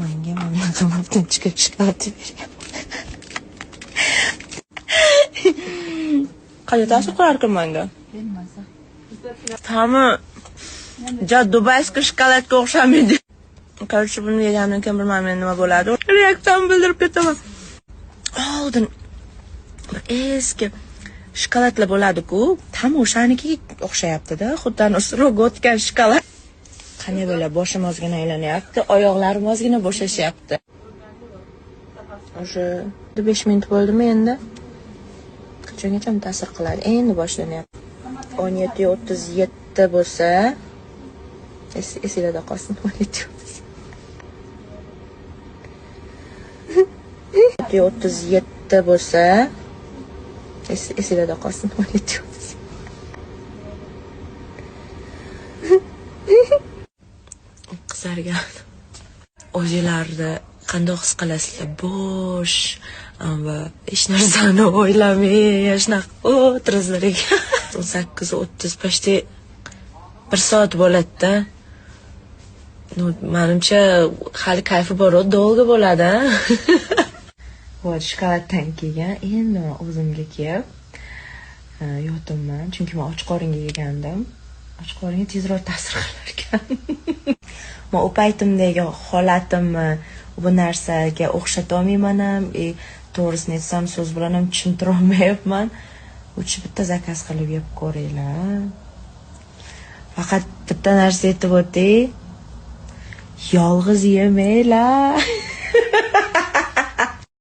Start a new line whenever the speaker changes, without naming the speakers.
Menga mana qamoqdan chiqib shokolad bergan. Qanday ta'sir qilarkan menga?
Bilmasa.
Ta'mi ja dubayskiy shokoladga o'xshamaydi. Короче, buni yegandan keyin bilmayman nima bo'ladi. Reaksiyamni bildirib ketaman. Oldin bir eski shokoladlar bo'ladi-ku, tam o'shanikiga o'xshayapti-da, xuddi suruvga o'tgan shokolad. Qanday bo'ladi? Boshim ozgina aylanyapti, oyoqlarim ozgina bo'shashyapti. O'sha 5 minut bo'ldimi endi? Qachongacha ta'sir qiladi? Endi boshlanyapti. 17:37 bo'lsa, esingizda qolsin 17:37 bo'lsa, esingizda qolsin 17:37. Qizlarga o'zingizlarni qanday his qilasizlar? Bo'sh va hech narsani o'ylamay shunaqa o'tirasizlar ekan. 18:30 почти 1 soat bo'ladi-da. Menimcha hali kayfi bor, dolga bo'ladi. Voy, shokoladdan keyin endi o'zimga kelib yotaman, chunki men och qoringa yegandim. Och qoringa tezroq ta'sir qilar ekan. Men u paytimdagi holatimni bu narsaga o'xshata olmayman ham, to'g'risini aytsam so'z bilan ham tushuntira olmayapman. Uchi bitta zakaz qilib yeb ko'ringlar. Faqat bitta narsa aytib o'tay. Yolg'iz yemanglar.